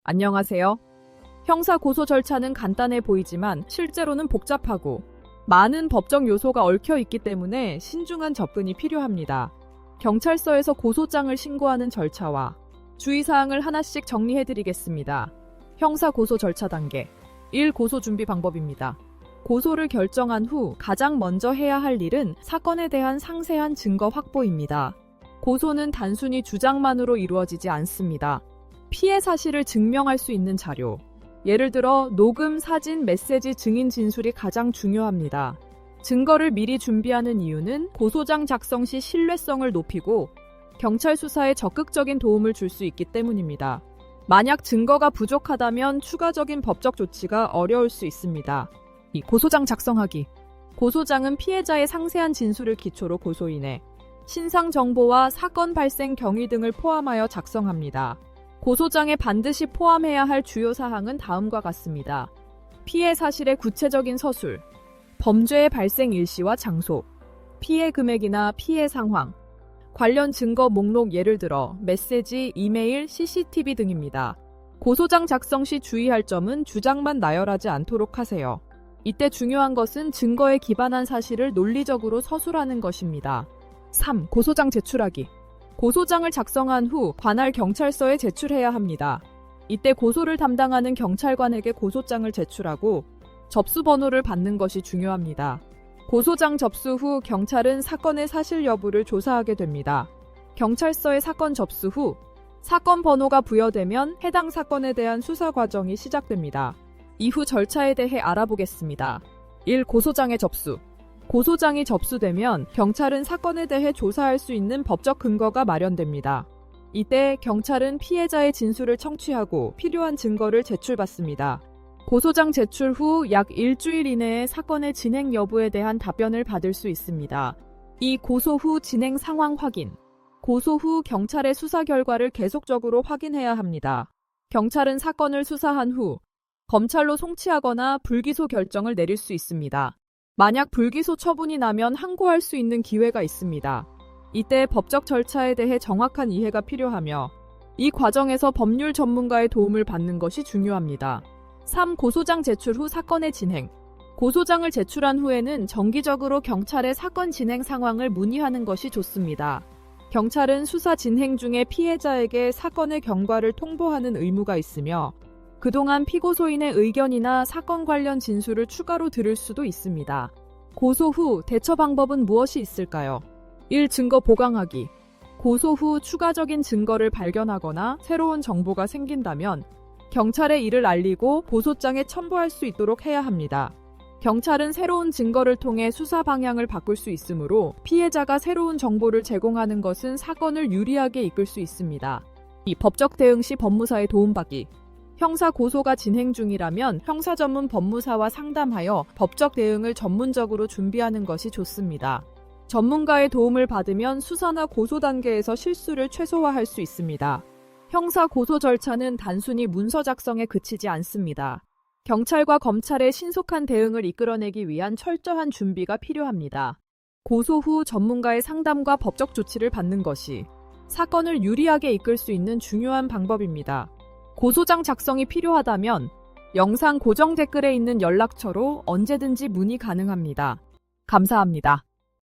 안녕하세요. 형사 고소 절차는 간단해 보이지만 실제로는 복잡하고 많은 법적 요소가 얽혀 있기 때문에 신중한 접근이 필요합니다. 경찰서에서 고소장을 신고하는 절차와 주의사항을 하나씩 정리해드리겠습니다. 형사 고소 절차 단계 1. 고소 준비 방법입니다. 고소를 결정한 후 가장 먼저 해야 할 일은 사건에 대한 상세한 증거 확보입니다. 고소는 단순히 주장만으로 이루어지지 않습니다. 피해 사실을 증명할 수 있는 자료, 예를 들어 녹음, 사진, 메시지, 증인 진술이 가장 중요합니다. 증거를 미리 준비하는 이유는 고소장 작성 시 신뢰성을 높이고 경찰 수사에 적극적인 도움을 줄 수 있기 때문입니다. 만약 증거가 부족하다면 추가적인 법적 조치가 어려울 수 있습니다. 2. 고소장 작성하기. 고소장은 피해자의 상세한 진술을 기초로 고소인의 신상 정보와 사건 발생 경위 등을 포함하여 작성합니다. 고소장에 반드시 포함해야 할 주요 사항은 다음과 같습니다. 피해 사실의 구체적인 서술, 범죄의 발생 일시와 장소, 피해 금액이나 피해 상황, 관련 증거 목록 예를 들어 메시지, 이메일, CCTV 등입니다. 고소장 작성 시 주의할 점은 주장만 나열하지 않도록 하세요. 이때 중요한 것은 증거에 기반한 사실을 논리적으로 서술하는 것입니다. 3. 고소장 제출하기. 고소장을 작성한 후 관할 경찰서에 제출해야 합니다. 이때 고소를 담당하는 경찰관에게 고소장을 제출하고 접수 번호를 받는 것이 중요합니다. 고소장 접수 후 경찰은 사건의 사실 여부를 조사하게 됩니다. 경찰서에 사건 접수 후 사건 번호가 부여되면 해당 사건에 대한 수사 과정이 시작됩니다. 이후 절차에 대해 알아보겠습니다. 1. 고소장의 접수. 고소장이 접수되면 경찰은 사건에 대해 조사할 수 있는 법적 근거가 마련됩니다. 이때 경찰은 피해자의 진술을 청취하고 필요한 증거를 제출받습니다. 고소장 제출 후 약 일주일 이내에 사건의 진행 여부에 대한 답변을 받을 수 있습니다. 2. 고소 후 진행 상황 확인. 고소 후 경찰의 수사 결과를 계속적으로 확인해야 합니다. 경찰은 사건을 수사한 후 검찰로 송치하거나 불기소 결정을 내릴 수 있습니다. 만약 불기소 처분이 나면 항고할 수 있는 기회가 있습니다. 이때 법적 절차에 대해 정확한 이해가 필요하며 이 과정에서 법률 전문가의 도움을 받는 것이 중요합니다. 3. 고소장 제출 후 사건의 진행. 고소장을 제출한 후에는 정기적으로 경찰에 사건 진행 상황을 문의하는 것이 좋습니다. 경찰은 수사 진행 중에 피해자에게 사건의 경과를 통보하는 의무가 있으며 그동안 피고소인의 의견이나 사건 관련 진술을 추가로 들을 수도 있습니다. 고소 후 대처 방법은 무엇이 있을까요? 1. 증거 보강하기. 고소 후 추가적인 증거를 발견하거나 새로운 정보가 생긴다면 경찰에 이를 알리고 고소장에 첨부할 수 있도록 해야 합니다. 경찰은 새로운 증거를 통해 수사 방향을 바꿀 수 있으므로 피해자가 새로운 정보를 제공하는 것은 사건을 유리하게 이끌 수 있습니다. 2. 법적 대응 시 법무사의 도움받기. 형사 고소가 진행 중이라면 형사 전문 법무사와 상담하여 법적 대응을 전문적으로 준비하는 것이 좋습니다. 전문가의 도움을 받으면 수사나 고소 단계에서 실수를 최소화할 수 있습니다. 형사 고소 절차는 단순히 문서 작성에 그치지 않습니다. 경찰과 검찰의 신속한 대응을 이끌어내기 위한 철저한 준비가 필요합니다. 고소 후 전문가의 상담과 법적 조치를 받는 것이 사건을 유리하게 이끌 수 있는 중요한 방법입니다. 고소장 작성이 필요하다면 영상 고정 댓글에 있는 연락처로 언제든지 문의 가능합니다. 감사합니다.